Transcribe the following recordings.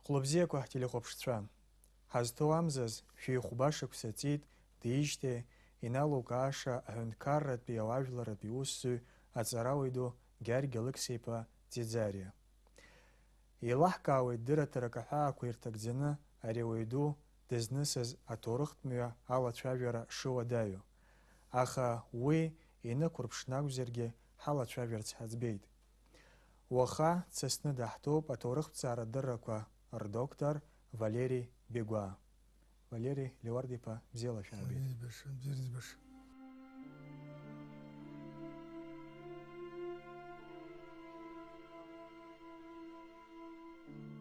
Хлопзиақәа ҳтелехәаԥшцәа, ҳазҭоу амзаз шәихәба шықәса ҵит диижьҭеи иналукааша аҳәынҭқарратәи ауаажәларатәи усзуҩ аҵарауаҩ ду Гьаргь Алықьса-иԥа Ӡиӡариа. Еилаҳкаауеит дыраҭарак аҳәаақәа ирҭагӡаны ари ауаҩ ду дызнысыз аҭоурыхтә мҩа алацәажәара шыуадаҩу. Аха уи инықәырԥшны акәзаргьы ҳалацәажәарц ҳаӡбеит. Уаха дсасны даҳҭоуп аҭоурыхтәҵаара дыррақәа рдоктор Валерий Бегәа. Валерий Леуард-иԥа, бзиала шәаабеит.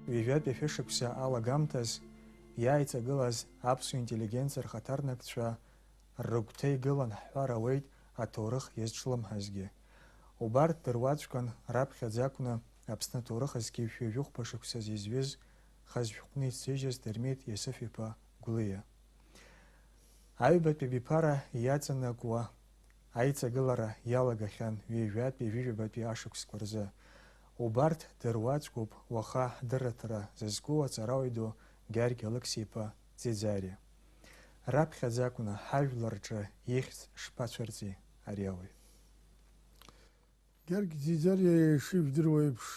Ҩажәатәи ашәышықәса алагамҭаз иааиҵагылаз аԥсуа интеллигенциа рхаҭарнакцәа рыгәҭа игылан ҳҳәар ауеит аҭоурых иазҿлымҳазгьы. Убарҭ дыруаӡәкын раԥхьаӡа акәны Аԥсны аҭоурых азқьиашәа жәохәба шықәсаз изҩыз хаз шәҟәны ицҭыжьыз Дырмит Иосиф-иԥа Гәлиа. Аҩбатәи биԥара иаҵанакуа аиҵагылара иалагахьан ҩажәатәи жәижәабатәи ашықәсқәа рзы. Убарҭ дыруаӡәкуп уаха ҳдырраҭара зызку аҵарауаҩ ду Гьаргь Алықьса-иԥа Ӡиӡариа. Раԥхьаӡа акәны ҳажәлар рҿы ихьӡ шԥацәырҵи ари ауаҩ? Гьаргь Ӡиӡариа ишыжәдыруа еиԥш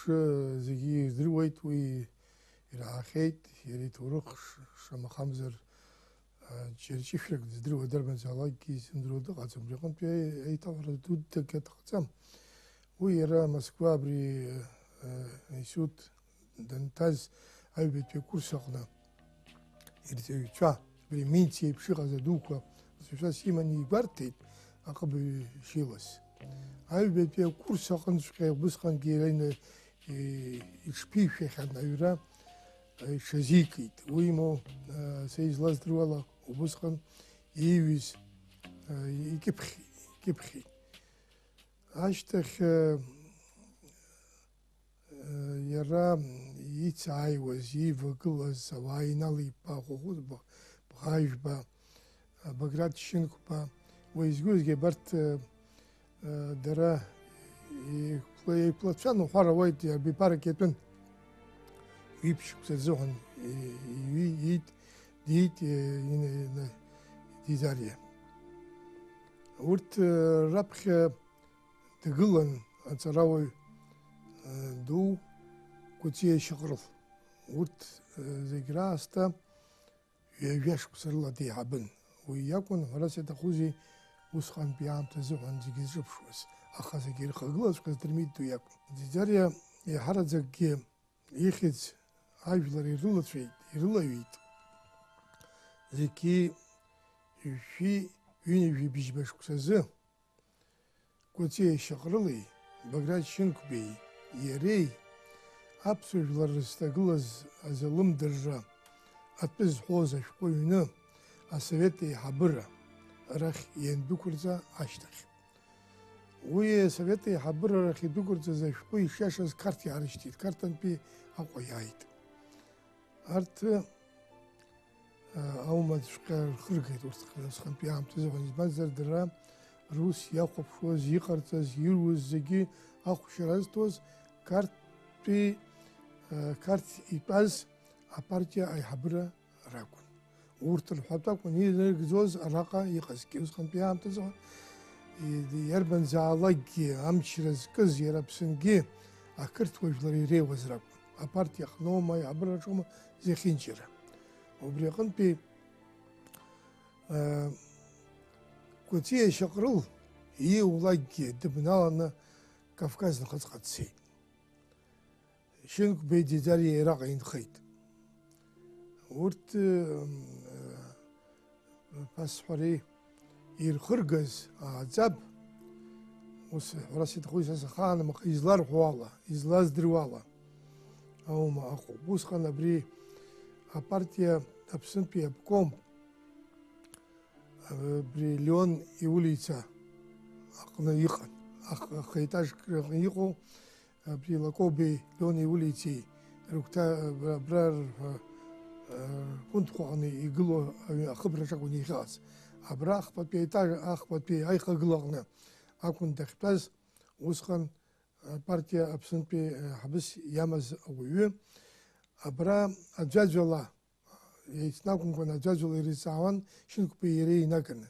зегьы ирдыруеит, уи ираахьеит, иара иҭоурых шамахамзар ҷырҷышәрак дыздыруа дарбанзаалакгьы изымдыруа дыҟаӡам. Абри аҟынтәи аиҭалара дуӡӡак аҭахӡам. Уи иара Москва абри аинститут данҭаз аҩбатәи акурс аҟны ирҵаҩцәа абри Минц еиԥш иҟаз адуқәа рҵаҩцәас иманы игәарҭеит аҟыбаҩ шилаз. Аҩбатәи акурс аҟынҵәҟьа убысҟангьы иара иҽԥишәахьан аҩра иҽазикит. Уи имоу са излаздыруа ала убысҟан ииҩыз икьыԥхьит. Ашьҭахь иара ицааиуаз, иивагылаз ауаа иналиԥа Бӷажәба, Баграт Шьынқәба, уеизгьы абарҭ дара еиқәлацәан уҳәар ауеит, биԥарак иатәын. Ҩиԥшьықәса рзыҳәан диит Ӡиӡариа. Урҭ раԥхьа дгылан аҵарауаҩ ду Кәыҵиа Шьаҟрыл. Урҭ зегь раасҭа ҩажәа шықәса рыла деиҳабын. Уи иакәын ҳәарас иаҭахузеи усҟантәи аамҭа азыҳәан зегьы зҿыԥшуаз. Аха зегьы ирхагылаҵәҟьаз Дырмит ду иакәын. Ӡиӡариа иаҳараӡакгьы ихьӡ ажәлар ирылаҩит. Зегьы ҩынҩажәи бжьба шықәсазы Кәыҵиа Шьаҟрылеи, Баграт Шьынқәбеи, иареи аԥсуа жәлар рызҭагылаз азалымдырра атәы зҳәоз ашәҟәы ҩны асовет еиҳабыра рахь иандәықәырҵа ашьҭахь. Уи асовет еиҳабыра рахь идәықәырҵаз ашәҟәы ишиашаз Қарҭ иаарышьҭит. Қарҭантәи Аҟәа иааит. Арҭ аумаҵәҟьа рхыргеит урҭ усҟантәи аамҭазыҳәан. Избанзар дара рус иахәаԥшуаз, иҟарҵаз, ируаз зегьы ахәшьара азҭоз Қарҭ итәаз апартиа аиҳабыра ракәын. Урҭ рҳәатәы акәын ирыгӡоз араҟа иҟазгьы усҟантәи аамҭазыҳәан. Иарбанзаалакгьы амчра зкыз иара Аԥсынгьы ақырҭуа жәлар иреиуаз ракәын. Апартиа аҟноума, аиҳабыраҿоума зехьынџьара. Убри аҟынтәи Кәыҵиа Шьаҟрыл ииулакгьы дыбналаны Кавказ нхыҵҟа дцеит. Шьынқәбеи Ӡиӡариа араҟа инхеит. Урҭ ԥасҳәареи ирхыргаз ааӡаб, ус ҳәарас иаҭахузеи сас ахаанамаха изларҳәо ала, излаздыруа ала аума аҟоуп. Усҟан абри апартиа Аԥсынтәи аобком абри Леон иулица аҟны иҟан. Ахаетажк аҟны иҟоу абри Лакоубеи Леон иулицеи рыгәҭа абра рҟәындқәа аҟны игылоу ахыбраҿ акәын иахьыҟаз. Абра ахԥатәи аихагыла аҟны акәын дахьтәаз. Усҟан апартиа Аԥсынтәи ҳабыс иамаз ауаҩы абра аӡәаӡәала еицнакәымкәан аӡәаӡәала ирызҵаауан Шьынқәбеи иареи инаганы.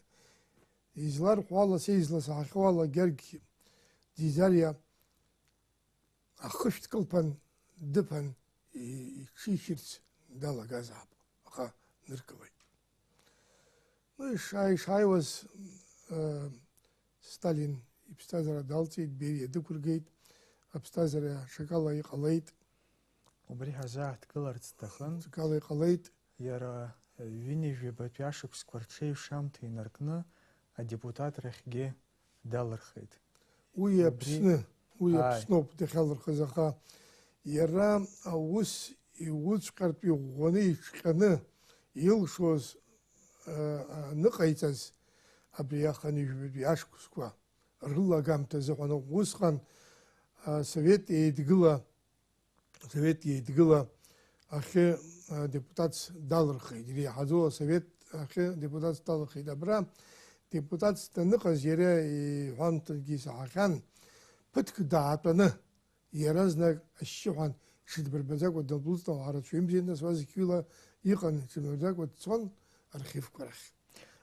Изларҳәо ала, са изласаҳахьоу ала, Гьаргь Дизариа ахышәҭ кылԥан дыԥан иҽишьырц далагазаап, аха ныркылеит. Ишааиуаз Сталин иԥсҭазаара далҵит, Бериа дықәыргеит, аԥсҭазаара ҽакала иҟалеит. Убри ҳазааҭгыларц сҭахын. Ҽакала иҟалеит. Иара ҩынҩажәибатәи ашықәсқәа рҽеиҩшамҭа инаркны адепутатрахьгьы далырхеит. Уи Аԥсноуп дахьалырхыз, аха иара аус иуҵәҟьартә иӷәӷәаны иҿҟьаны илшоз аныҟаиҵаз абри аханҩажәибатәи ашықәсқәа рылагамҭа азыҳәан усҟан Совет еидгыла ахьы депутатс далырхеит, иреиҳаӡоу асовет ахьы депутатс далырхеит. Абра депутатс даныҟаз иара иҳәамҭагьы исаҳахьан, ԥыҭк даатәаны иаразнак ашьшьыҳәан ишыдбырбаӡакәа дылдәылҵны ауаарацәа имбзианы суазқьҩыла иҟан, иҽырбаӡакәа дцон архивқәа рахь.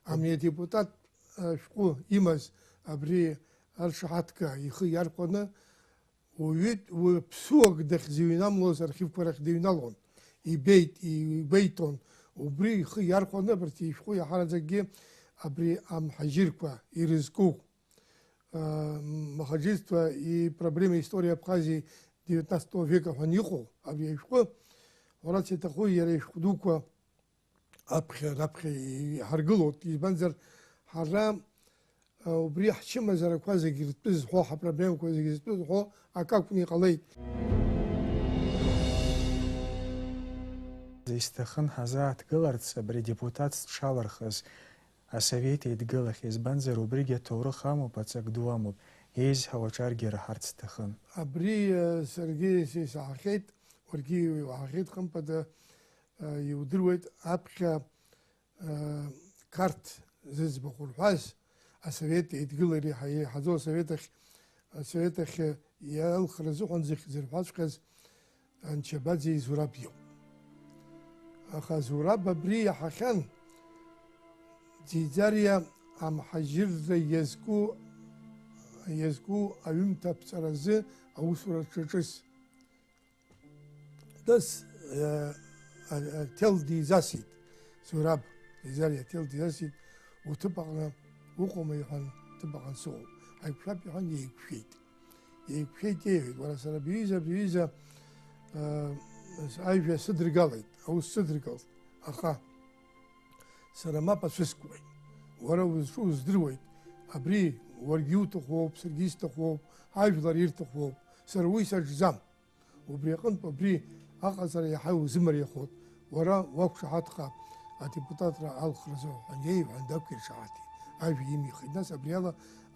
Ами адепутат шәҟәы имаз абри аршаҳаҭга ихы иархәаны уаҩы ԥсуак дахьзыҩнамлоз архивқәа рахь дыҩналон, игәеиҭон. Убри ихы иархәаны абарҭ ишәҟәы иаҳараӡакгьы абри амҳаџьырқәа ирызку махаџьырства ипроблема истории Абхазии 19 века ҳәа иҟоу абри ашәҟәы ҳәарас иаҭаху иара ишәҟә дуқәа аԥхьа иҳаргылоит. Избанзар ҳара убри ҳчымазарақәа зегьы ртәы зҳәо, ҳапроблемақәа зегьы зтәы зҳәо акакәны иҟалеит. Исҭахын ҳазааҭгыларц абри депутатс дшалырхыз асовет еидгылахь, избанзар убригьы аҭоурых амоуп, аҵак ду амоуп, еизҳауа аҿаргьы раҳарц сҭахын. Абри саргьы исаҳахьеит, уаргьы иуаҳахьеит, хымԥада иудыруеит, аԥхьа қарҭ зыӡбахә рҳәаз асовет еидгыла иреиҳаӡоу асовет ахь иалхра азыҳәан зырҳәаҵәҟьаз Анчабаӡе Зураб иоуп. Аха Зураб абри иаҳахьан Ӡиӡариа амҳаџьырра иазку аҩымҭа аԥҵаразы аусура дшаҿыз. Нас аҭел дизасит, Зураб Ӡиӡариа аҭел дизасит, уҭыԥ аҟны уҟоума иҳәан, ҭыԥ аҟны сыҟоуп. Ҳаиқәшәап иҳәан, иеиқәшәеит. Иеиқәшәеит, уара сара бҩыза ажәа сыдыргалеит, аус сыдыргалт, аха сара мап ацәыскуеит. Уара узҿу уздыруеит, абри уаргьы иуҭахуоуп, саргьы исҭахуоуп, ажәлар ирҭахуоуп, сара уи саҿӡам. Убри аҟынтә абри аҟаҵара иаҳа иузымариахоит, уара уақәшаҳаҭха адепутатра алхразы ҳәан иеиҳәан дақәиршаҳаҭит, ажәа имихит. Нас абри ала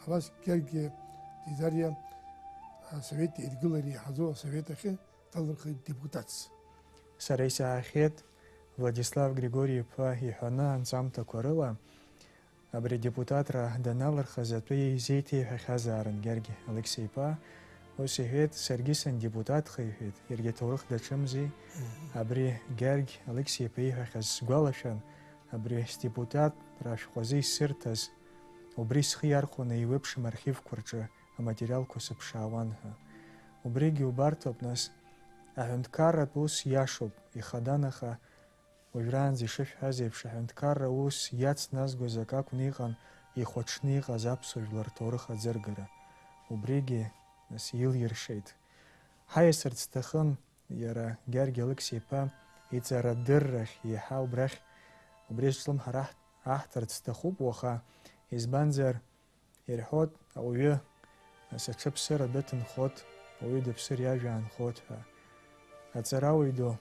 абас Гьаргь Дизариа асовет еидгыла иреиҳаӡоу асовет ахьы далырхеит депутатс. Сара исаҳахьеит Владислав Григории-иԥа иҳәаны анҵамҭақәа рыла абри адепутатра даналырхыз атәы изеиҭеиҳәахьазаарын Гьаргь Алексеи-иԥа. Ус иҳәеит, саргьы сандепутатха иҳәеит, иаргьы аҭоурых даҿымзи. Абри Гьаргь Алексеи-иԥа иҳәахьаз сгәалашәан, абри сдепутатра ашәҟәазы исырҭаз, убри схы иархәаны еиуеиԥшым архивқәа рҿы аматериалқәа сыԥшаауан ҳәа. Убригьы убарҭоуп нас, аҳәынҭқарратә ус иашоуп, ихадан, аха уажәраанӡа ишышәҳәаз еиԥш, аҳәынҭқарра ус иацназгоз акакәны иҟан ихәаҽны иҟаз аԥсуа жәлар рҭоурых аӡыргара. Убригьы нас илиршеит. Ҳаиасырц сҭахын иара Гьаргь Алексеи-иԥа иҵарадыррахь еиҳа убри зҿлымҳара аҳҭарц сҭахуп уаха, избанзар ирҳәоит ауаҩы аҽыԥсыр адәы ҭынхоит, ауаҩы дыԥсыр иажәа аанхоит ҳәа. Аҵарауаҩ ду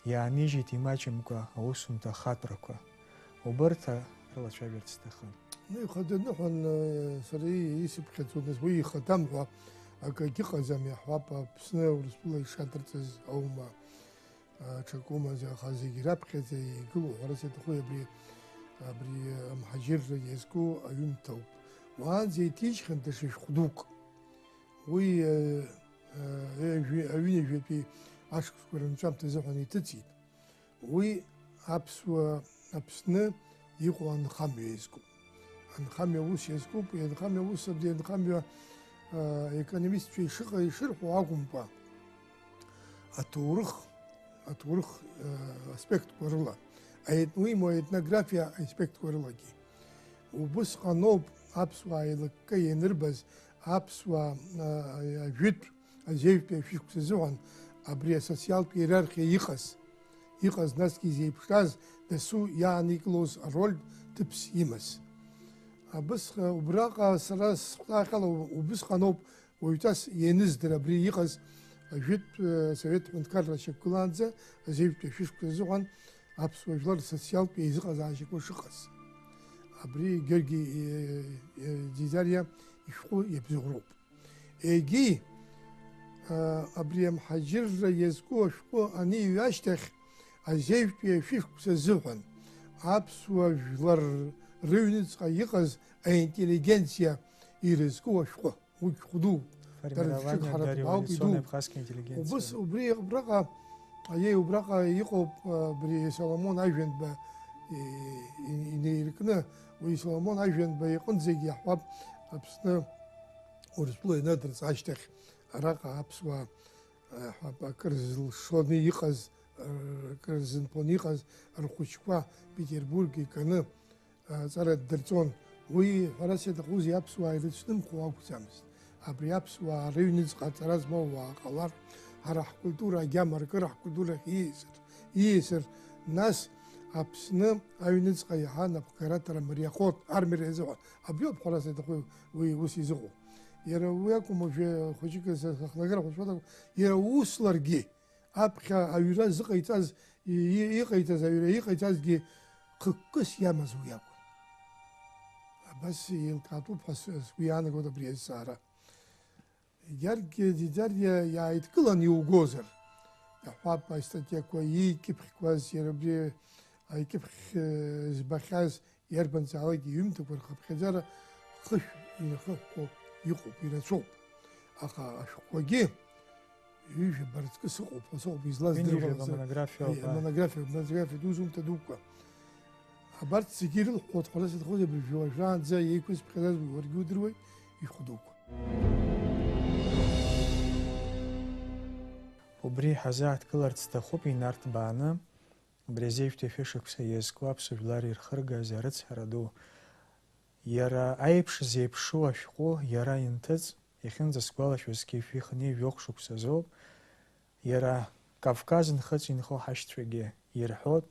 иаанижьит имаҷымкәа аусумҭа ахаҵәрақәа. Убырҭ рылацәажәарц сҭахын. Ихаданыҳәан сара исыԥхьаӡоз уи ихадам ҳәа акагьы ыҟаӡам, иаҳҳәап, Аԥсны Урыстәыла ишадырҵаз аума ҽакумаӡа, аха зегьы раԥхьаӡа игылоу ҳәарас иаҭаху абри амҳаџьырра иазку аҩымҭауп. Уаанӡа иҭижьхьан даҽа шәҟә дук. Уи аҩынҩажәатәи ашықәсқәа рынцәамҭа азыҳәан иҭыҵит. Уи Аԥсны иҟоу анхамҩа иазкуп. Анхамҩа ус иазкуп, анхамҩа ус абри анхамҩа економистцәа ишырҳәо акәымкәа аҭоурых аспектқәа рыла, аетнографиа аспектқәа рылагьы. Убысҟан ауп аԥсуаа еилыкка ианырбаз аԥсуаа ажәытә азеиҩтәи ашәышықәса азыҳәан абри асоциалтә иерархиа иҟаз насгьы изеиԥшраз дасу иааникылоз ароль ҭыԥс имаз. Убраҟа сара схәҭаахьала убысҟан ауп уаҩҵас ианыздыр абри иҟаз ажәытә совет ҳәынҭқарра шьақәгылаанӡа азеиҩтәи ашәышықәса азыҳәан аԥсуа жәлар рсоциалтә еизыҟазаашьақәа шыҟаз. Абри Георги Дизариа ишәҟәы иабзоуроуп. Егьи абри амҳаџьырра иазку ашәҟәы аниҩ ашьҭахь азеиҩтәи ашәышықәса азыҳәан аԥсуа жәлар рыҩныҵҟа иҟаз аинтеллигенциа ирызку ашәҟәы. Уи шәҟәы дууп. Убраҟа иҟоуп абри Соломон Ажәҩанба инеиркны, уи Соломон Ажәҩанба иҟынӡагьы иаҳҳәап Аԥсны Урыстәыла инадырц ашьҭахь араҟа аԥсуаа акыр зылшоны иҟаз, акыр зынԥаны иҟаз рхәыҷқәа Петербург иканы аҵара ддырҵон. Уи ҳәарас иаҭахузеи аԥсуаа ирыцәнымхо акәӡамызт. Абри аԥсуаа рыҩныҵҟа аҵара змоу уаа ҟалар, ҳара ҳкультура агьама ркыр ҳкультурахь ииасыр, нас Аԥсны аҩныҵҟа иаҳа напхгаратара мариахот армиара азыҳәан. Абри ауп ҳәарас иаҭаху уи ус изыҟоу. Иара уи акәым уажәы хәыҷык сахнагара хәыҷқәа, иара усларгьы аԥхьа аҩра зыҟаиҵаз, аҩра иҟаиҵазгьы хықәкыс иамаз уи акәын. Абас еилкаатәуп ҳәа сгәы иаанагоит абри азҵаара. Георги Дизариа иааидкылан иугозар, иаҳҳәап астатиақәа иикьыԥхьқәаз, иара абри аикьыԥхь збахьаз иарбанзаалак иҩымҭақәа рхыԥхьаӡара хышә инахыҳәҳәо иҟоуп, ирацәоуп. Аха ашәҟәқәагьы ҩыжәа барҵкыс ыҟоуп, асоуп излаздыруаз монографиа дузумҭа дуқәа. Абарҭ зегьы ирылҳәоит ҳәарас иаҭахузеи абри жәаҩажәраанӡа еиқәызԥхьаӡаз уаргьы удыруеит ишәҟәы дуқәа. Убри ҳазааҭгыларц сҭахуп инарҭбааны абри азеиҩтәи ашәышықәса иазку аԥсуа жәлар ирхыргаз арыцҳара ду. Иара аиԥш зеиԥшу ашәҟәы иара инҭыҵ, иахьынӡасгәалашәоз Кефих-Нив шықәса азоуп. Иара Кавказ нхыҵ инхо ҳашьцәагьы ирҳәоит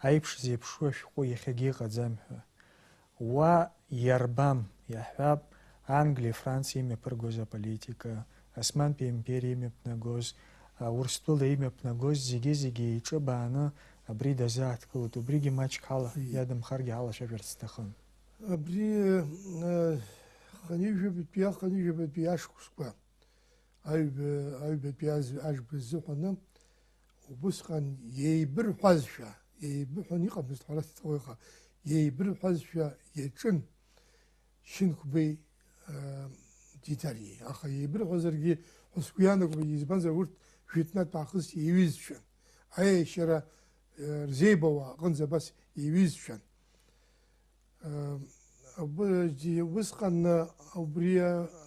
аиԥш зеиԥшу ашәҟәы иахьагьы иҟаӡам ҳәа. Уа иарбам иаҳҳәап Англиа, Франциа имҩаԥыргоз аполитика, Османтәи империа имҩаԥнагоз, Урыстәыла имҩаԥнагоз зегьы еиҿыбааны абри дазааҭгылоит. Убригьы маҷк ҳала иадамхаргьы ҳалацәажәарц сҭахын. Абри ханижәабатәи ашықәсқәа аҩбатәи ажәба зыҳәаны убысҟан иеибырҳәазшәа, иеибыҳәан иҟамызт ҳәарас иаҭаху иҟа, иеибырҳәазшәа иаҿын Шьынқәбеи Дизариеи. Аха иеибырҳәазаргьы ҳәа сгәы иаанагоит, избанзар урҭ жәытәнатә аахыс иаҩызшәан, аиашьара рзеибауа аҟынӡа абас иаҩызшәан. Убысҟан убри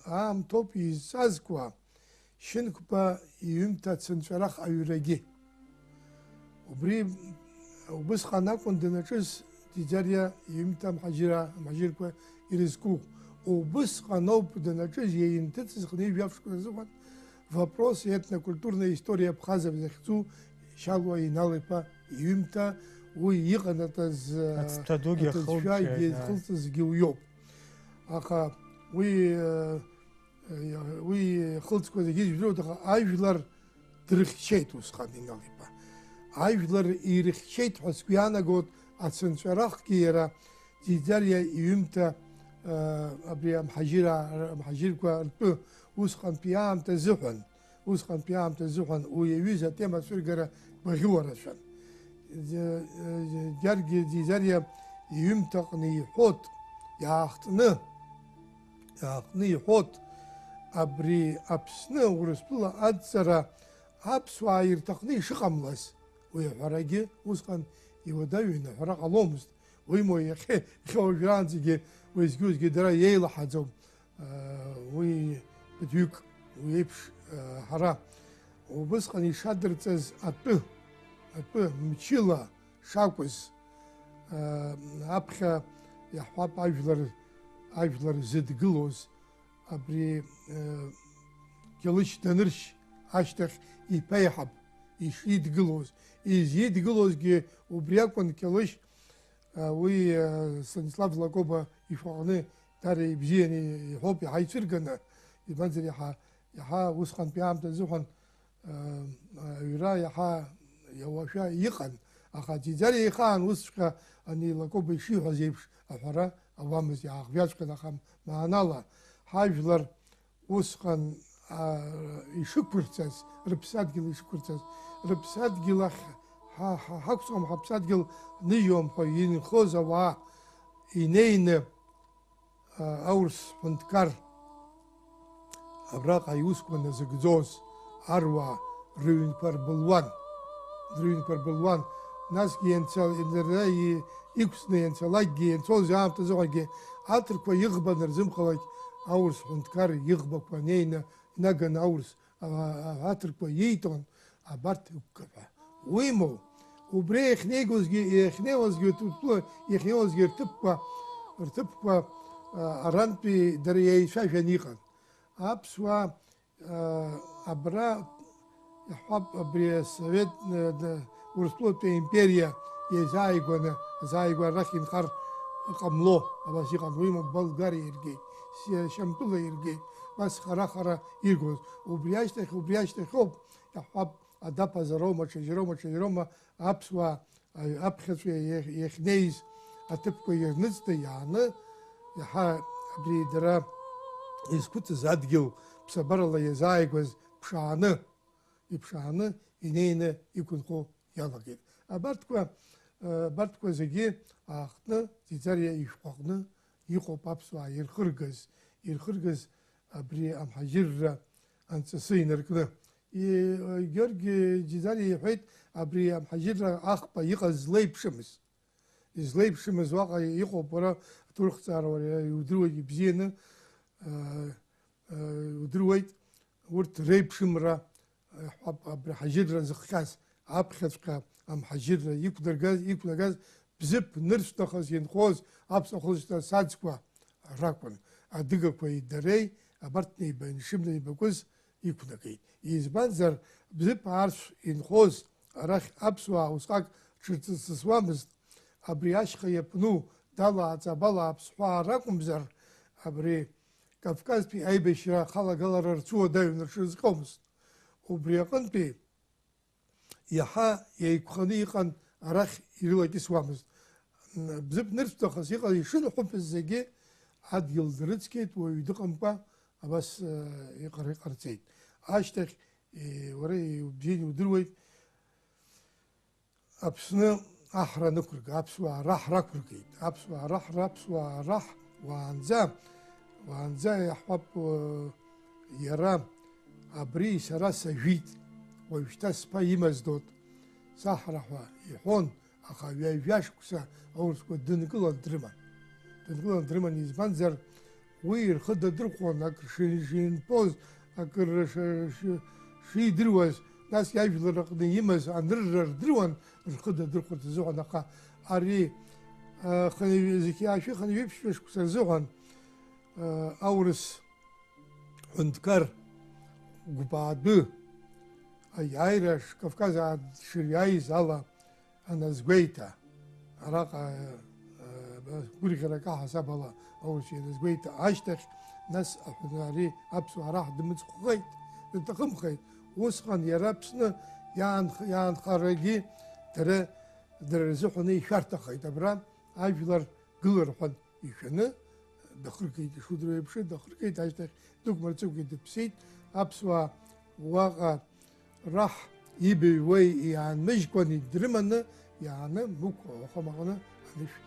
аамҭоуп изҵазкуа Шьынқәба иҩымҭа цынҵәарах аҩрагьы. Убысҟан акәын данаҿыз Дизариа иҩымҭа амҳаџьырқәа ирызку. Убысҟан ауп данаҿыз иаинҭыҵыз хнижә ашықәса азыҳәан вопрос етнокультурная история Абхазов захьӡу Шьалуа Инал-иԥа иҩымҭа уи иҟанатәаз аҭыӡшәа ихылҵызгьы уиоуп. Аха уи ихылҵқәа зегьы жәдыруеит, аха ажәлар дрыхьчеит усҟан Инал-иԥа. Ажәлар ирыхьчеит ҳәа сгәы иаанагоит ацынҵәарахгьы иара Дизариа иҩымҭа абри амҳаџьырқәа ртәы усҟантәи аамҭа азыҳәан уи иаҩыз атема ацәыргара гәаӷьуарацәан. Георги Дизариа иҩымҭаҟны иҳәоит, иаахтны иҳәоит абри Аԥсны Урыстәыла адҵара аԥсуаа ирҭахны ишыҟамлаз уи аҳәарагьы усҟан иуадаҩын аҳәара ҟаломызт. Уимоу иахьа уажәраанӡагьы уеизгьы-уеизгьы дара иеилаҳаӡом уи быдҩык уи еиԥш ҳара убысҟан ишадырҵаз атәы мчыла шакәыз аԥхьа иаҳҳәап ажәлар зыдгылоз абри Кьалышь Даныршь ашьҭахь иԥеиҳаб ишидгылоз, изидгылозгьы убри акәын. Кьалышь уи Станислав Злакоба ишәаҟны дара ибзианы иҳәоуп, иаҳа ицәырганы, избанзар иаҳа усҟантәи аамҭа азыҳәан аҩра иаҳа иауашәа иҟан, аха Ӡиӡариа ихаан усҵәҟьа ани Лакоба ишиҳәаз еиԥш аҳәара ауамызт, иааӷвиаҵәҟьан, аха маанала ҳажәлар усҟан ишықәырцаз, рыԥсадгьыл ишықәырцаз, рыԥсадгьыл ахь ҳақәҵуам, ҳаԥсадгьыл ныжьуам ҳәа инхоз ауаа инеины аурыс ҳәынҭқар абраҟа иусқәа назыгӡоз аруаа рыҩнқәа рбылуан, насгьы иқәсны ианцалакгьы ианцоз аамҭа азыҳәангьы аҭырқәа иӷбаны рзымхалак аурыс ҳәынҭқар иӷбақәа неины инаган аурыс аҭырқәа иитон абарҭ ықәкаҳәа. Уимоу, убри иахьнеиуазгьы рҭыԥқәа арантәи дара еицәажәан иҟан. Аԥсуаа абра иаҳҳәап абри асовет Урыстәылатәи империа иазааигәара арахь инхар ҟамло абас иҟан. Уимоу, Болгариа иргеит, Шьамтәыла иргеит, бас хара иргоз. Убри ашьҭахьоуп иаҳҳәап адаԥаза Рома, ҽаџьарома аԥсуаа аԥхьаҵәҟьа иахьнеиз аҭыԥқәа ирныҵны иааны иаҳа абри дара изқәыҵыз адгьыл ԥсабарала иазааигәаз иԥшааны инеины иқәынхо иалагеит. Абарҭқәа зегьы аахтны Ӡиӡариа ишәҟәаҟны иҟоуп аԥсуаа ирхыргаз абри амҳаџьырра анҵысы инаркны. Георги Ӡиӡариа иҳәеит, абри амҳаџьырра аӷба иҟаз злеиԥшымыз уаҟа иҟоуп. Уара аҭоурыхҭҵаара иудыруеит ибзианы, удыруеит урҭ реиԥшымра абри аҳаџьырра зыхҟьаз, аԥхьаҵәҟьа амҳаџьырра иқәнагаз бзыԥ нырцәнахыс инхоз аԥсуа хәылшьҭа саӡқәа ракәын. Адыгақәеи дареи абарҭ неибакәыз иқәнагеит. Избанзар бзыԥ аарцә инхоз арахь аԥсуаа усҟак ҽырҵысуамызт. Абри ашьха иапну далааҵабалаа аԥсҳәаа ракәымзар, абри Кавказтәи аибашьра халагалара рцәуадаҩны рҽырзҟьомызт. Убри аҟынтәи иаҳа еиқәханы иҟан, арахь ирылакьысуамызт. Бзыԥ нырцәнахыс иҟаз ишырҳәыԥыз зегьы адгьыл дрыцқьеит, уаҩ дыҟамкәа абас иҟарҵеит. Ашьҭахь уара бзианы иудыруеит, Аԥсны аҳра нықәырга, аԥсуаа раҳ рақәыргеит. Аԥсуаа раҳ уаанӡа иаҳҳәап иара абри сара сажәит, уажәшьҭа сԥа имаздоит саҳра ҳәа иҳәон, аха ҩажәашықәса аурысқәа дынкылан дрыман. Избанзар уи рхы дадырхәон, акыр шинпоз, акыр шидыруаз, нас иажәлар аҟны имаз анырра рдыруан, рхы дадырхәарц азыҳәан. Аха ари ханҩеиԥшьҩы шықәса рзыҳәан аурыс ҳәынҭқар гәбаадәы аиааира Кавказаа шыриааиз ала аназгәеиҭа, араҟа гәырӷьарак аҳасаб ала аурыс ианазгәеиҭа ашьҭахь, нас ари аԥсуаа раҳ дымыцхәхеит, усҟан иара Аԥсны иаанхарагьы дара рзыҳәаны ишәарҭахеит. Абра ажәлар гылар ҳәан ишәаны дахыргеит, ишудыруа еиԥш дахыргеит, ашьҭахь дықәмырҵыкәгьы дыԥсит. Аԥсуаа уаҟа раҳ ибаҩуеи иаанмыжькәан дрыманы иааны мықә ахамаҟны анышә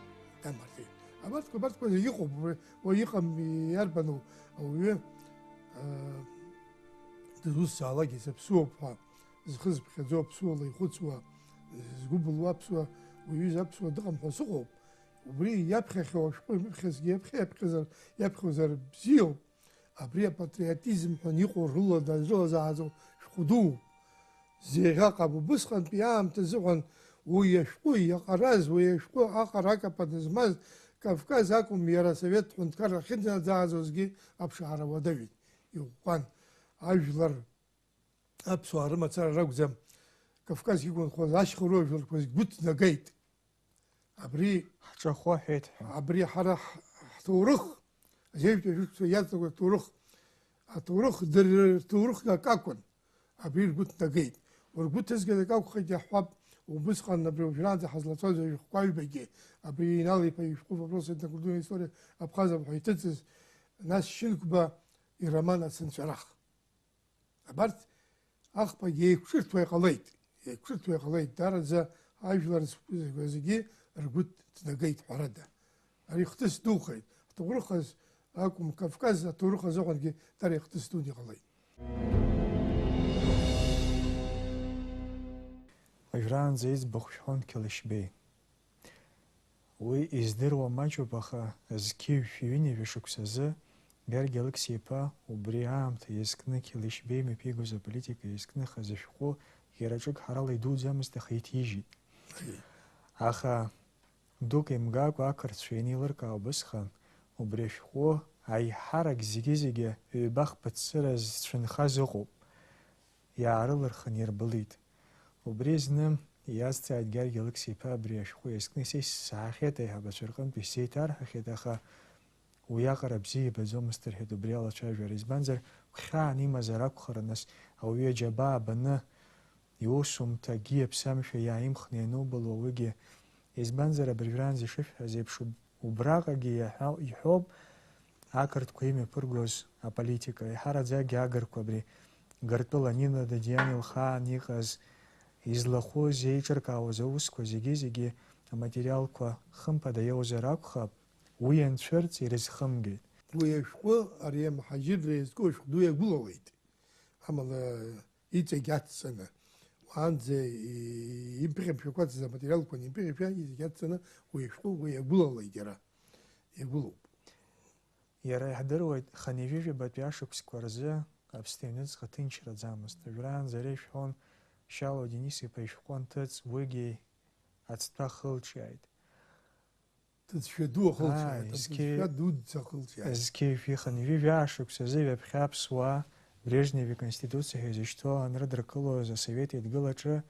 дамыртит. Абарҭқәа зегьы иҟоуп, уа иҟам иарбану ауаҩы дызусҭзаалак изаԥсуоуп ҳәа зхызԥхьаӡо аԥсуала ихәыцуа, згәы былуа аԥсуа, уаҩыз аԥсуа дыҟам ҳәа сыҟоуп. Убри иаԥхьахьоу ашәҟәы имыԥхьазгьы иаԥхьозар бзиоуп. Абри апатриотизм ҳәа иҟоу рылазааӡоу шәҟәы дууп. Зеиӷьаҟа убысҟантәи аамҭа зыҟан уи ашәҟәы иаҟараз, уи ашәҟәы аҟара акапаны змаз Кавказ акәым, иара асовет ҳәынҭқарра ахьынаӡааӡозгьы аԥшаара уадаҩит. Иӷәӷәан ажәлар аԥсуаа рымацара ракәӡам, Кавказ игәанхоз ашьхару ажәларқәа згәы ҭнагеит. Абри ҳҿахәы ҳәеит ҳәа. Абри ҳара ҳҭоурых, азеиԥш иаҵагәа аҭоурых акакәын. Абри ргәы ҭнагеит. Ргәы ҭызгаз акакәхеит иаҳҳәап. Убысҟан абри уажәраанӡа ҳазлацоз ашәҟәқәа аҩбагьы, абри Инал-иԥа ишәҟәы вопросы этнокультурной истории Абхазов ҳәа иҭыҵыз, нас Шьынқәба ироман Ацынҵәарах. Абарҭ ахԥагьы еиқәҿырҭуа иҟалеит, дараӡа ажәлар зегьы ргәы ҭнагеит ҳәарада. Ари хҭыс духеит. Ҳҭоурыхаз акәым, Кавказ аҭоурых азыҟангьы дара ихҭыс дуны иҟалеит. Уажәраанӡа иӡбахә шәҳәон Қьалышьбеи. Уи издыруа маҷуп, аха зқьи ҩынҩажәа шықәсазы Гергиа Алықьса-иԥа убри аамҭа иазкны Қьалышьбеи мҩаԥигоз аполитика иазкныхаз ашәҟәы иараҿык ҳарала идуӡамызт, аха иҭижьит. Аха дук имгакәа ақырҭцәа ианеилыркаа убысҟан, убри ашәҟәы аиҳарак зегьы ҩба хԥыццыра зцәынхаз ыҟоуп. Иаарылырхын ирбылит. Убри зны иазҵааит Гергиа Алықьса-иԥа абри ашәҟәы иазкны исеисаахьеит аиҳабацәа рҟынтә исеиҭарҳахьеит, аха уиаҟара бзиа ибаӡомызт рҳәеит убри алацәажәара. Избанзар хьаан имазар акәхарын, нас ауаҩы аџьабаа баны иусумҭагьы аԥсамшәа иааимхны ианубало ауигьы. Избанзар абыржәраанӡа ишышәҳәаз еиԥш убраҟагьы иҳәоуп ақырҭқәа имҩаԥыргоз аполитика. Иҳараӡагьы агырқәа абри Гыртәыла Нина Дадиан илхаан иҟаз излахәыз еиҿыркаауаз аусқәа зегьы аматериалқәа хымԥада иоузар акәхап, уи анцәырҵ ирызхымгеит. Уи ашәҟәы ари амҳаџьырра иазку ашәҟә ду иагәылауеит. Амала иҵегь аццаны, уаанӡа имԥыхьамшәақәацыз аматериалқәа имԥыхьамшәа иҵегь аццаны уи ашәҟәы уи иагәылалеит иара. Иагәылоуп. Иара иаҳдыруеит, ханижәижәабатәи ашықәсқәа рзы Аԥсны аҩныҵҟа ҭынчраӡамызт. Уажәраанӡа ари ишәҳәон Шьалуа Денис-иԥа ишәҟәы анҭыҵ, уигьы ацҭәа хылҿиааит. Ҭыӡшәа ду ахылҿиааит, ҭыӡшәа дуӡӡа ахылҿиааит. Зқьи ханижәижәа ашықәсазы ҩаԥхьа аԥсуаа Брежнев иконституциа изышьҭоу анрыдыркылоз асовет еидгылаҿы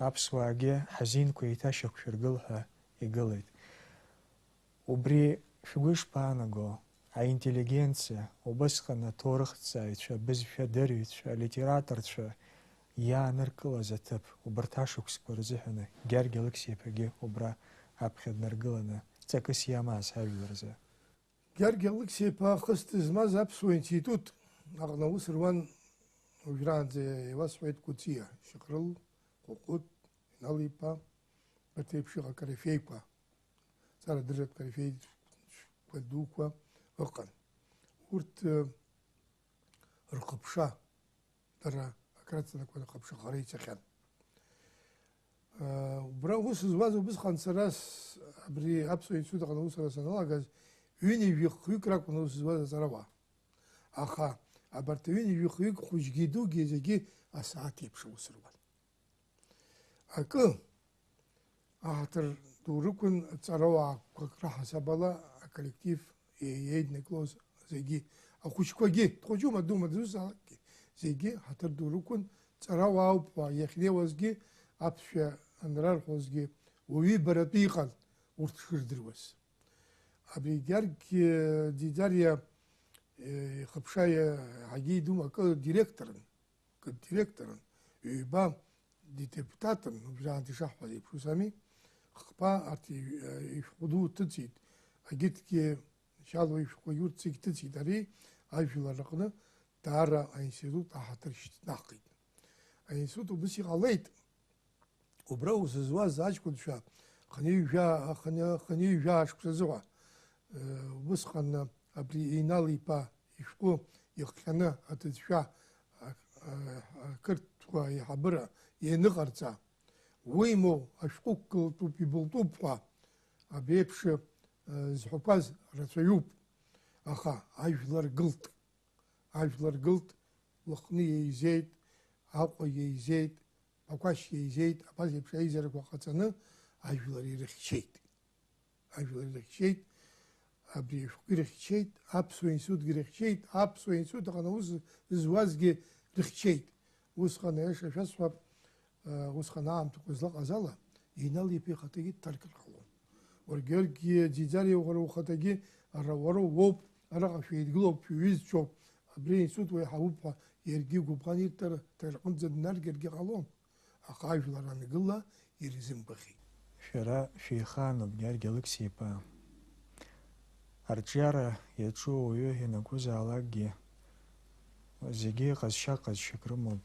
аԥсуаагьы ҳазинқәа еиҭашьақәшәыргыл ҳәа игылеит. Убри шәгәы ишԥаанаго, аинтеллигенциа, убысҟан аҭоурыхҭҵааҩцәа, бызшәадырҩцәа, алитераторцәа иааныркылаз аҭыԥ, убарҭ ашықәсқәа рзыҳәаны Гергиа Алықьса-иԥагьы убра аԥхьа днаргыланы ҵакыс иамаз ҳажәлар рзы. Гергиа Алықьса-иԥа хысҭа змаз аԥсуа институт аҟны аус руан. Уажәраанӡа иуасҳәеит Кәыҵиа, Шьыҟрыл, Хәыҟәыт, Инал-иԥа, урҭ еиԥш иҟоу акорифеиқәа, ҵарадырратә корифеиқәа дуқәа ыҟан. Урҭ рхыԥша, дара акраҵанакуан ахыԥшахара ицахьан. Убра ус зуаз убысҟан сара абри аԥсуа институт аҟны аусура саналагаз ҩынҩажәи-хҩык ракәын ус зуаз аҵарауаа. Аха абарҭ ҩынҩажәи-хҩык хәыҷгьы дугьы зегьы асааҭ еиԥш аус руан. Акы аҳаҭыр ду рықәын аҵарауаақәак раҳасабала аколлектив еиднаклоз зегьы, ахәыҷқәагьы, дхәыҷума дума дызусалакгьы, зегьы ҳаҭыр ду рықәын, ҵарауаауп ҳәа иахьнеиуазгьы, аԥсшәа анрарҳәозгьы уаҩы-баратәы иҟан урҭ шырдыруаз. Абри Гергиа Дидариа ихыԥша ҳагьы идума акы директорын, ҩба депутатын, уажәраанӡа ишаҳҳәаз еиԥш ус ами, хԥа арҭ ишәҟәы ду ҭыҵит, агьыҭгьы Шьалуа ишәҟәы урҭ зегьы ҭыҵит. Ари ажәлар рҟны даара аинститут аҳаҭыр шьҭнахит. Аинститут убыс иҟалеит. Убра ус зуаз аҷкәынцәа ханижәжәа ашықәсазыҳәа убысҟан абри Инал-иԥа ишәҟәы ихҟьаны аҭыӡшәа ақырҭ аусутәқәа аиҳабыра ианыҟарҵа, уимоу ашәҟәык кылтуп, ибылтәуп ҳәа абри еиԥш зҳәақәаз рацәаҩуп. Аха ажәлар гылт. Ажәлар гылт, Лыхны еизеит, Аҟәа еизеит, Ԥақәашь еизеит, абас еиԥш аизарақәа ҟаҵаны ажәлар ирыхьчеит. Ажәлар ирыхьчеит, абри ашәҟәгьы ирыхьчеит, Аԥсуа институтгьы ирыхьчеит, Аԥсуа институт аҟны аус зуазгьы рыхьчеит. Усҟан аиаша шәасҳәап, усҟан аамҭақәа злаҟаз ала, Инал-иԥа ихаҭагьы дҭаркыр ҟалон. Уара Георги Ӡиӡариа уара ухаҭагьы уара уоуп, араҟа шәеидгылоуп, шәҩызцәоуп, абри аинститут уеиҳабуп ҳәа иаргьы гәыбӷан ирҭар рҟынӡа днаргьыргьы ҟалон. Аха ажәлар ангыла ирзымбахьеит. Шәара шәеихаануп, Георги Алықьсиԥа. Арҿиара иаҿу ауаҩы ианакәызаалакгьы зегьы ҟазшьа-ҟазшьак рымоуп.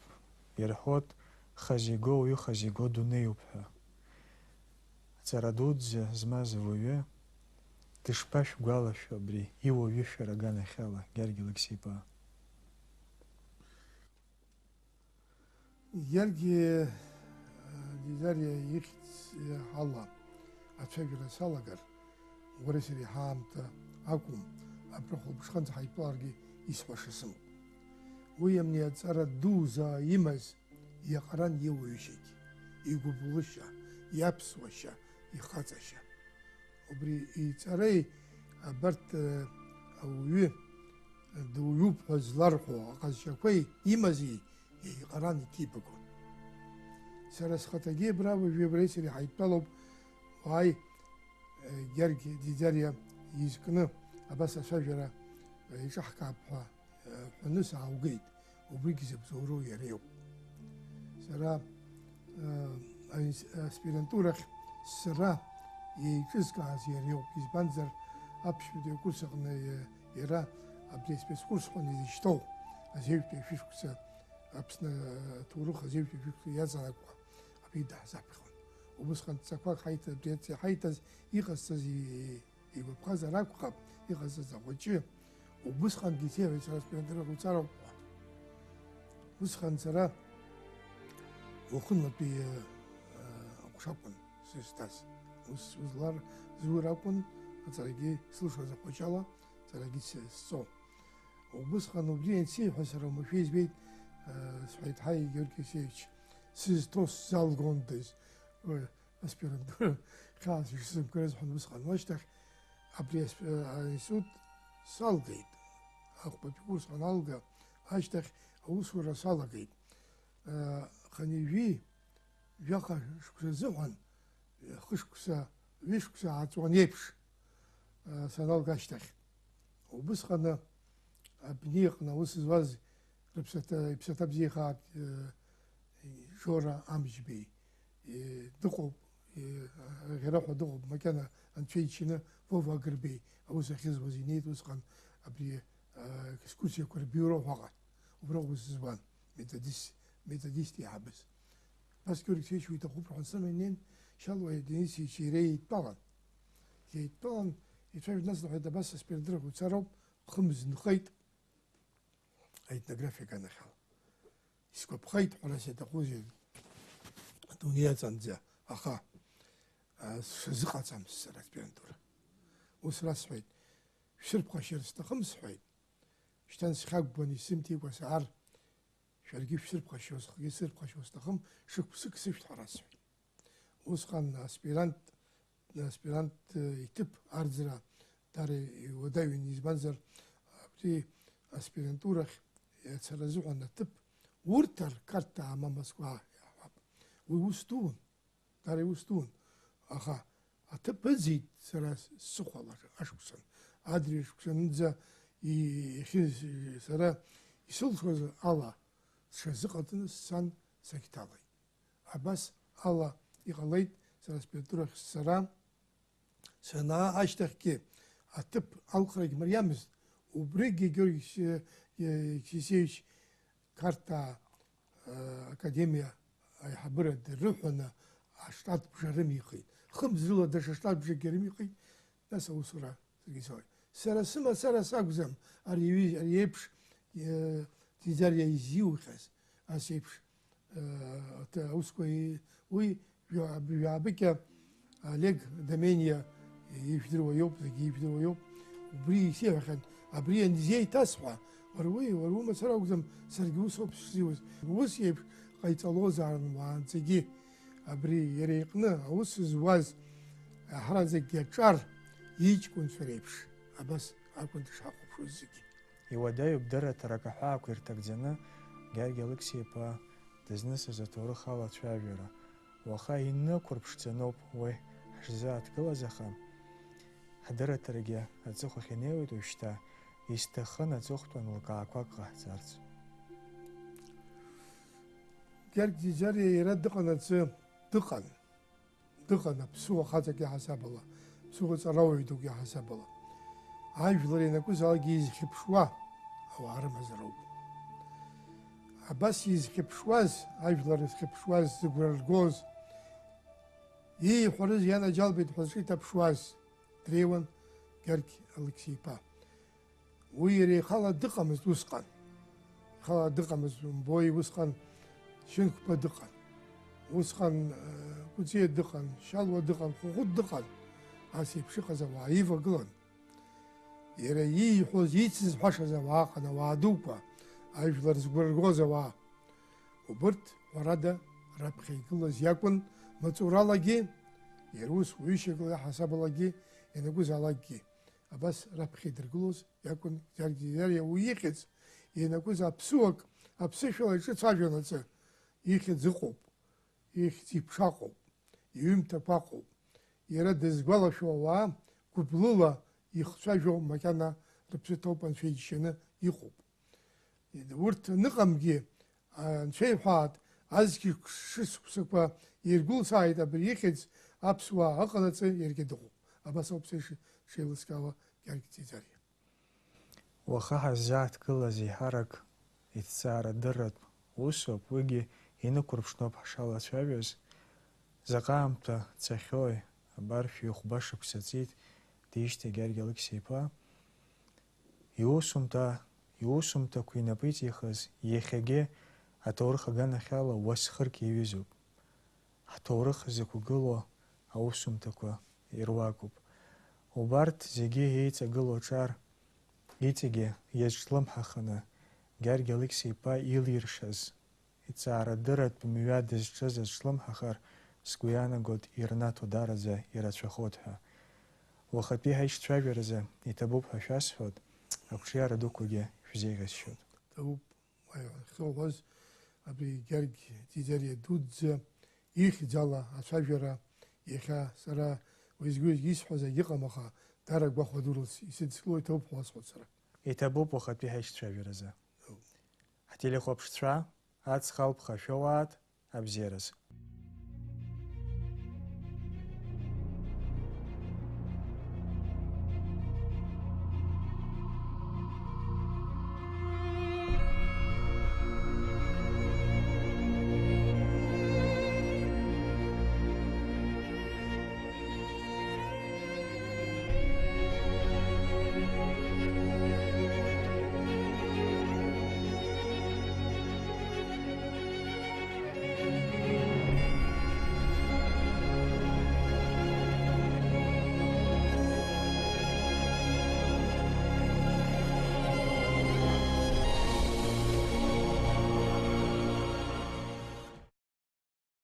Ирҳәоит хазиго уаҩы хазиго дунеиуп ҳәа. Ҵара дуӡӡа змаз ауаҩы дышԥашәгәалашәо абри иуаҩышәара аганахьала, Георги Алықьсиԥа? Георги Ӡиӡариа ихьӡ ала ацәажәара салагар, уареи сареи ҳаамҭа акәым, абра хәылбыҽханӡа ҳаидтәаларгьы исҳәаша сымоуп. Уи амни аҵара дуӡаа имаз иаҟаран иуаҩышьагьы, игәыблышьа, иаԥсуашьа, ихаҵашьа. Убри иҵареи абарҭ ауаҩы дуаҩуп ҳәа зларҳәо аҟазшьақәеи имази иҟаран иҭибагон. Сара схаҭагьы абра уажәы сареи ҳаидтәалоуп, уааи Георги Ӡиӡариа изкны абас ацәажәара иҿаҳкаап ҳәа ҳәаны сааугеит. Убригьы забзоуроу иареиуп. Сара аспирантурахь сара еиҿызкааз иареиуп. Избанзар аԥшьбатәи акурс аҟны иара абри аспецкурс ҳәа изышьҭоу азеиҩтәи ашәышықәса Аԥсны аҭоурых азеиҩтәи ашәышықәса иаҵанакуа абри даҳзаԥхьон. Убысҟан ҵақәак ҳаиҭаз иҟасҵаз игәаԥхазар акәхап, иҟасҵаз ахәыҷы. Убысҟангьы исеиҳәеит сара аспирантурахь уцароуп ҳәа. Усҟан сара уахынлатәи аҟәша акәын сызҭаз. Ус узлар зур акәын, аҵарагьы слышоз ахәыҷ ала, ҵарагьы сцон. Убысҟан убри ансеиҳәа сара омашәа избеит, сҳәеит, ҳаи Георги Алексеевич, сызҭоу сзалгондаз, аспирантура хьаас ишсымкыраз ҳәан усҟан ашьҭахь абри аинститут салгеит. Ахәбатәи курс аналга ашьҭахь аусура салагеит. Ханижәи жәаха шықәса азыҳәан хышықәса, ҩышықәса ааҵуан еиԥш саналга ашьҭахь. Убысҟан абни аҟны аус зуаз иԥсаҭа бзиахаак Жора Амжьбеи дыҟоуп, ӷьараҳәа дыҟоуп, макьана анцәа ичины Вова Агрбеи аус ахьызуаз инеит усҟан абри екскурсиақәа рбиуро ҳәаҟа. Убра ус зуан методист иаҳабыз. Нас Георги Алексеевич уиҭахуп рҳәан сыман Шьалуа Денисович иара еидтәалан. Еидтәалан ицәажәеит, нас лҳәеит, абас аспирантурахь уцароуп, хымз нхеит аетнографиа аганахьала. Исгәаԥхеит ҳәара сиаҭахузеи адунеи аҵанӡа, аха сшазыҟаҵамыз сара аспирантура. Ус расҳәеит, шәсырԥхашьар сҭахым сҳәеит. Шьҭан схьагәбан исымҭикәа саар, шәаргьы шәсырԥхашьо, схгьы сырԥхашьо сҭахым, шықәсык сышәҭ ҳәа расҳәеит. Усҟан аспирант иҭыԥ арӡра дара иуадаҩын, избанзар абри аспирантурахь ацара азыҳәан аҭыԥ урҭар карта амамызкәа иаҳҳәап. Уи ус дуун, дара иус дуун. Аха аҭыԥ ыӡит сара сыхәала ашықәсан. Адырҩаш шықәсанынӡа сара исылшоз ала сшазыҟаҵаны сан сахьҭалеит. Абас ала иҟалеит сара аспирантурахь сара санаа ашьҭахьгьы аҭыԥ алхрагь мариамызт. Убригьы Георги Алексеевич карта академиа аиҳабыра дыррыҳәаны аштат бжа рымихит. Хымз рыла даҽа штат бжагьы рымихит. Нас аусура саргьы сауеит. Сара сымацара сакәӡам ари еиԥш Ӡиӡариа изиухьаз, ас еиԥш аусқәа уи жәабыкьа Олег Домениа ижәдыруа иоуп, зегьы ижәдыруа иоуп. Убри исеиҳәахьан, абри анизеиҭасҳәа, уара умацара акәӡам, саргьы ус ауп сшиуаз. Ус еиԥш ҟаиҵалозаарын уаанӡагьы. Абри иара иҟны аус зуаз ҳараӡакгьы аҿар иҷкәынцәа реиԥш, абас акәын дышҳахәаԥшуаз зегьы. Иуадаҩуп дырраҭарак аҳәаақәа ирҭагӡаны Гьаргь Алықьсиԥа дызнысыз аҭоурых алацәажәара. Уаха инықәырԥшӡаноуп уи ҳшзааҭгылаз, аха ҳдырраҭарагьы аҵыхәахь инеиуеит уажәшьҭа, исҭахын аҵыхәтәан лкаақәак ҟаҳҵарц. Гьаргь Ӡиӡариа иара дыҟанаҵы дыҟан аԥсуа хаҵак иаҳасабала, аԥсуа ҵарауаҩ дук иаҳасабала. Ажәлар ианакәызаалакгьы изхьыԥшуа ауаа рымазароуп. Абас изхьыԥшуаз, ажәлар изхьыԥшуаз, зыгәра ргоз, ииҳәарыз ианаџьалбеит ҳәа зҿы иҭаԥшуаз дреиуан Гьаргь Алықьсиԥа. Уи иара ихала дыҟамызт усҟан. Ихала дыҟамызт, умбои, усҟан Шьынқәба дыҟан, усҟан Кәыҵиа дыҟан, Шьалуа дыҟан, Хәыхәыт дыҟан. Ас еиԥш иҟаз ауаа ивагылан. Иара ииҳәоз, ицызҳәашаз ауаа ҟан, ауаа дуқәа, ажәлар згәра ргоз ауаа. Убырҭ ҳәарада раԥхьа игылаз иакәын, маҵуралагьы, иара ус уҩышьагыла иаҳасабалагьы, ианакәызаалакгьы. Абас раԥхьа идыргылоз иакәын Гьаргь Ӡиӡариа уи ихьӡ, ианакәыз аԥсуак, аԥсышәала иҿыцәажәанаҵы, ихьӡ ыҟоуп, ихьӡ иԥшаҟоуп, иҩымҭақәа аҟоуп. Иара дызгәалашәо ауаа гәыблыла ихцәажәо макьана рыԥсы ҭоуп, анцәа иџьшьаны иҟоуп. Урҭ ныҟамгьы анцәа иҳәаат, азқьи шықәсақәа иргәылсааит абри ихьӡ аԥсуаа аҟанаҵы иаргьы дыҟоуп. Абас ауп шеилыскаауа Гьаргь Ӡиӡариа. Уаха ҳаззааҭгылаз еиҳарак иҭҵаара дырратә усуп, уигьы инықәырԥшноуп ҳшалацәажәоз. Заҟа аамҭа цахьои, абар шәҩыхәба шықәса ҵит, дишьҭеит Гьаргь Алықьсиԥа. Иусумҭақәа инапы иҵихыз иахьагьы аҭоурых аганахьала уасхырк иаҩызоуп. Ҳҭоурых зықәгыло аусумҭақәа ируакуп. Убарҭ зегьы еиҵагыло аҿар иҵегьы иазҿлымҳаханы Гьаргь Алықьсиԥа илиршаз, иҵаарадырратә мҩа дызҿыз азҿлымҳахар, сгәы иаанагоит ирнаҭо дараӡа ирацәахоит ҳәа. Уахатәи ҳаишьцәажәаразы иҭабуп ҳәа шәасҳәот, ақәҿиара дуқәагьы шәзеиӷьасшьот. Ҭабуп, ахьыҟаз абри Гьаргь Ӡиӡариа дуӡӡа ихьӡала ацәажәара иахьа сара уеизгьы исҳәаз агьыҟам, аха дара гәахәа дурлас исыдскыло иҭабуп ҳәа уасҳәот сара. Иҭабуп уахатәи ҳаишьцәажәаразы. Ҳтелехәаԥшцәа, аҵх алԥха шәоуаат, абзиараз.